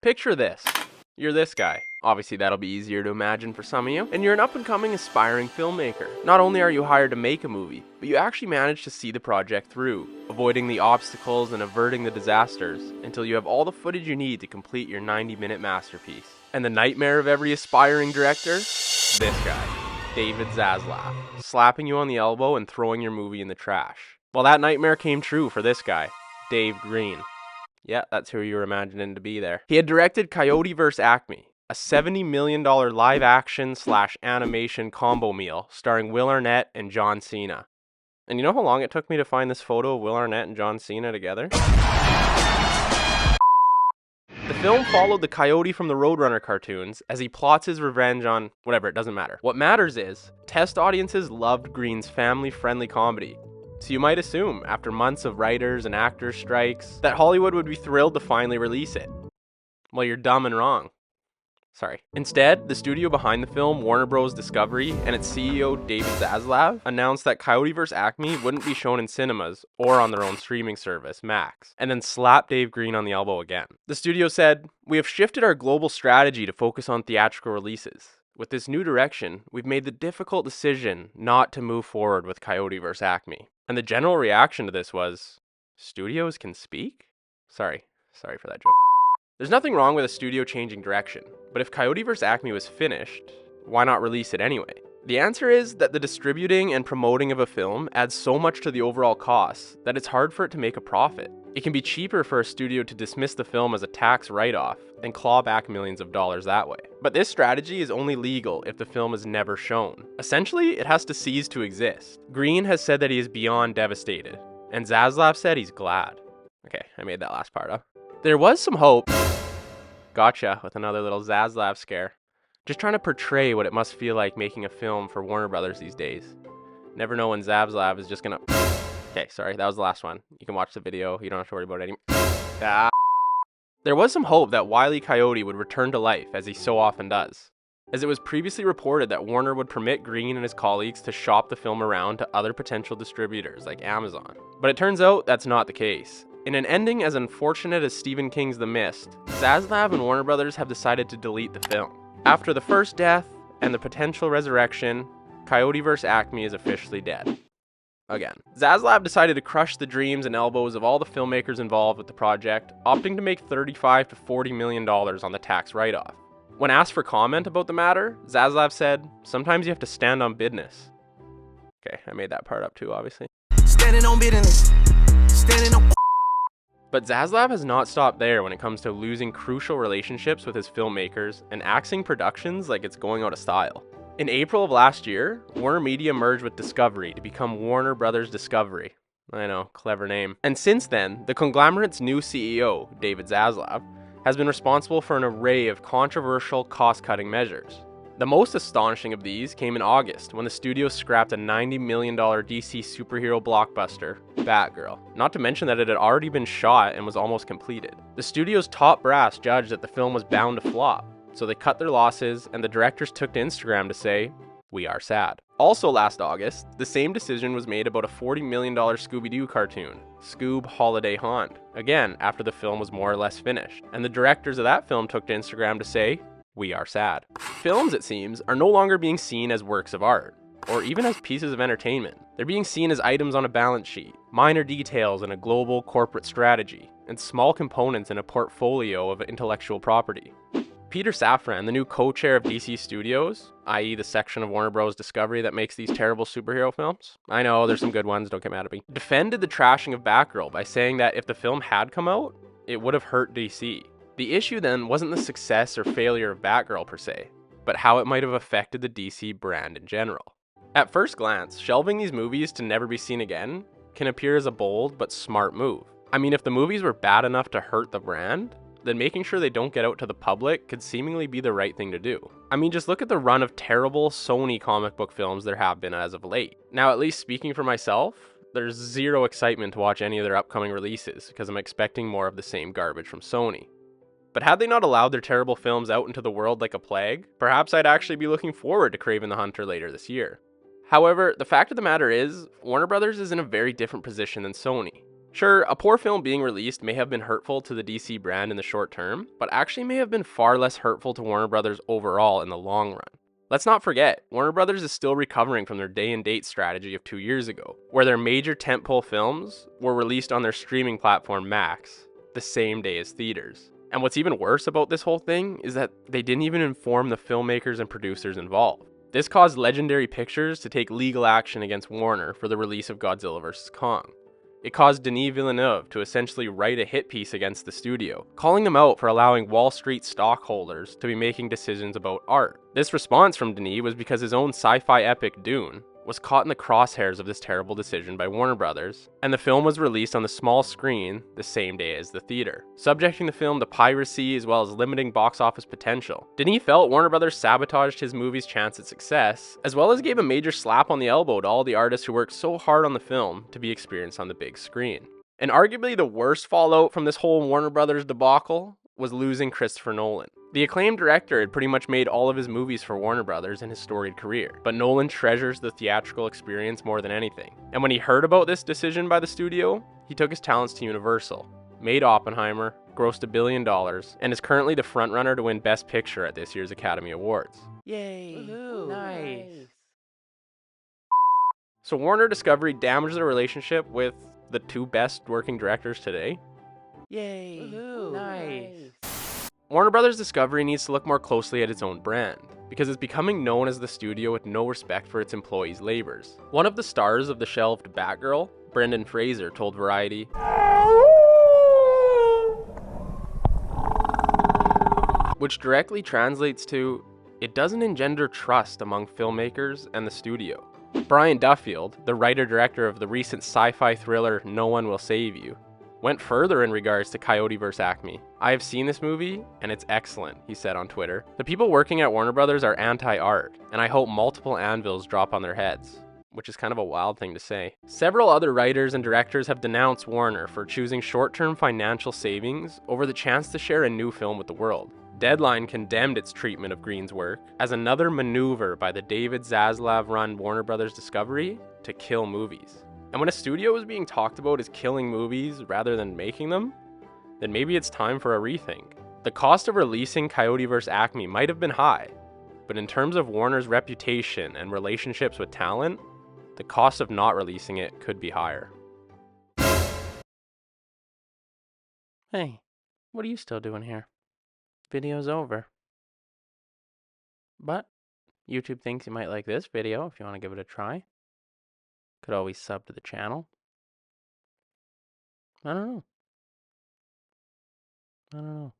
Picture this. You're this guy. Obviously that'll be easier to imagine for some of you. And you're an up-and-coming aspiring filmmaker. Not only are you hired to make a movie, but you actually manage to see the project through, avoiding the obstacles and averting the disasters until you have all the footage you need to complete your 90-minute masterpiece. And the nightmare of every aspiring director? This guy, David Zaslav, slapping you on the elbow and throwing your movie in the trash. Well, that nightmare came true for this guy, Dave Green. Yeah, that's who you were imagining to be there. He had directed Coyote vs. Acme, a $70 million live-action/animation combo meal starring Will Arnett and John Cena. And you know how long it took me to find this photo of Will Arnett and John Cena together? The film followed the Coyote from the Roadrunner cartoons as he plots his revenge on whatever, it doesn't matter. What matters is, test audiences loved Green's family-friendly comedy. So you might assume, after months of writers and actors strikes, that Hollywood would be thrilled to finally release it. Well, you're dumb and wrong. Sorry. Instead, the studio behind the film, Warner Bros. Discovery, and its CEO, David Zaslav, announced that Coyote vs. Acme wouldn't be shown in cinemas or on their own streaming service, Max, and then slapped Dave Green on the elbow again. The studio said, "We have shifted our global strategy to focus on theatrical releases. With this new direction, we've made the difficult decision not to move forward with Coyote vs. Acme." And the general reaction to this was, studios can speak? Sorry for that joke. There's nothing wrong with a studio changing direction, but if Coyote vs. Acme was finished, why not release it anyway? The answer is that the distributing and promoting of a film adds so much to the overall cost that it's hard for it to make a profit. It can be cheaper for a studio to dismiss the film as a tax write-off and claw back millions of dollars that way. But this strategy is only legal if the film is never shown. Essentially, it has to cease to exist. Green has said that he is beyond devastated, and Zaslav said he's glad. Okay, I made that last part up. There was some hope. Gotcha, with another little Zaslav scare. Just trying to portray what it must feel like making a film for Warner Brothers these days. Never know when Zaslav is just gonna... Okay, sorry, that was the last one. You can watch the video, you don't have to worry about it anymore. There was some hope that Wile E. Coyote would return to life, as he so often does, as it was previously reported that Warner would permit Green and his colleagues to shop the film around to other potential distributors like Amazon. But it turns out that's not the case. In an ending as unfortunate as Stephen King's The Mist, Zaslav and Warner Brothers have decided to delete the film. After the first death and the potential resurrection, Coyote vs. Acme is officially dead. Again. Zaslav decided to crush the dreams and elbows of all the filmmakers involved with the project, opting to make $35 to $40 million on the tax write-off. When asked for comment about the matter, Zaslav said, "Sometimes you have to stand on business." Okay, I made that part up too, obviously. Standing on business. Standing on... But Zaslav has not stopped there when it comes to losing crucial relationships with his filmmakers and axing productions like it's going out of style. In April of last year, Warner Media merged with Discovery to become Warner Brothers Discovery. I know, clever name. And since then, the conglomerate's new CEO, David Zaslav, has been responsible for an array of controversial cost-cutting measures. The most astonishing of these came in August, when the studio scrapped a $90 million DC superhero blockbuster, Batgirl. Not to mention that it had already been shot and was almost completed. The studio's top brass judged that the film was bound to flop, so they cut their losses, and the directors took to Instagram to say, "We are sad." Also last August, the same decision was made about a $40 million Scooby-Doo cartoon, Scoob Holiday Haunt, again after the film was more or less finished, and the directors of that film took to Instagram to say, "We are sad." Films, it seems, are no longer being seen as works of art, or even as pieces of entertainment. They're being seen as items on a balance sheet, minor details in a global corporate strategy, and small components in a portfolio of intellectual property. Peter Safran, the new co-chair of DC Studios, i.e. the section of Warner Bros. Discovery that makes these terrible superhero films, I know, there's some good ones, don't get mad at me, defended the trashing of Batgirl by saying that if the film had come out, it would have hurt DC. The issue then wasn't the success or failure of Batgirl per se, but how it might have affected the DC brand in general. At first glance, shelving these movies to never be seen again can appear as a bold but smart move. I mean, if the movies were bad enough to hurt the brand, then making sure they don't get out to the public could seemingly be the right thing to do. I mean, just look at the run of terrible Sony comic book films there have been as of late. Now, at least speaking for myself, there's zero excitement to watch any of their upcoming releases because I'm expecting more of the same garbage from Sony. But had they not allowed their terrible films out into the world like a plague, perhaps I'd actually be looking forward to Kraven the Hunter later this year. However, the fact of the matter is, Warner Brothers is in a very different position than Sony. Sure, a poor film being released may have been hurtful to the DC brand in the short term, but actually may have been far less hurtful to Warner Brothers overall in the long run. Let's not forget, Warner Brothers is still recovering from their day and date strategy of 2 years ago, where their major tentpole films were released on their streaming platform Max, the same day as theaters. And what's even worse about this whole thing is that they didn't even inform the filmmakers and producers involved. This caused Legendary Pictures to take legal action against Warner for the release of Godzilla vs. Kong. It caused Denis Villeneuve to essentially write a hit piece against the studio, calling them out for allowing Wall Street stockholders to be making decisions about art. This response from Denis was because his own sci-fi epic Dune was caught in the crosshairs of this terrible decision by Warner Brothers, and the film was released on the small screen the same day as the theater, subjecting the film to piracy as well as limiting box office potential. Denis felt Warner Brothers sabotaged his movie's chance at success, as well as gave a major slap on the elbow to all the artists who worked so hard on the film to be experienced on the big screen. And arguably the worst fallout from this whole Warner Brothers debacle was losing Christopher Nolan. The acclaimed director had pretty much made all of his movies for Warner Brothers in his storied career, but Nolan treasures the theatrical experience more than anything. And when he heard about this decision by the studio, he took his talents to Universal, made Oppenheimer, grossed $1 billion, and is currently the frontrunner to win Best Picture at this year's Academy Awards. Yay! Woohoo. Nice! So Warner Discovery damaged the relationship with the two best working directors today. Yay! Woohoo. Nice! Warner Brothers Discovery needs to look more closely at its own brand, because it's becoming known as the studio with no respect for its employees' labors. One of the stars of the shelved Batgirl, Brendan Fraser, told Variety, which directly translates to, it doesn't engender trust among filmmakers and the studio. Brian Duffield, the writer-director of the recent sci-fi thriller No One Will Save You, went further in regards to Coyote vs. Acme. I have seen this movie, and it's excellent, he said on Twitter. The people working at Warner Brothers are anti-art, and I hope multiple anvils drop on their heads. Which is kind of a wild thing to say. Several other writers and directors have denounced Warner for choosing short-term financial savings over the chance to share a new film with the world. Deadline condemned its treatment of Green's work as another maneuver by the David Zaslav-run Warner Brothers Discovery to kill movies. And when a studio is being talked about as killing movies rather than making them, then maybe it's time for a rethink. The cost of releasing Coyote vs. Acme might have been high, but in terms of Warner's reputation and relationships with talent, the cost of not releasing it could be higher. Hey, what are you still doing here? Video's over. But YouTube thinks you might like this video if you want to give it a try. Could always sub to the channel. I don't know.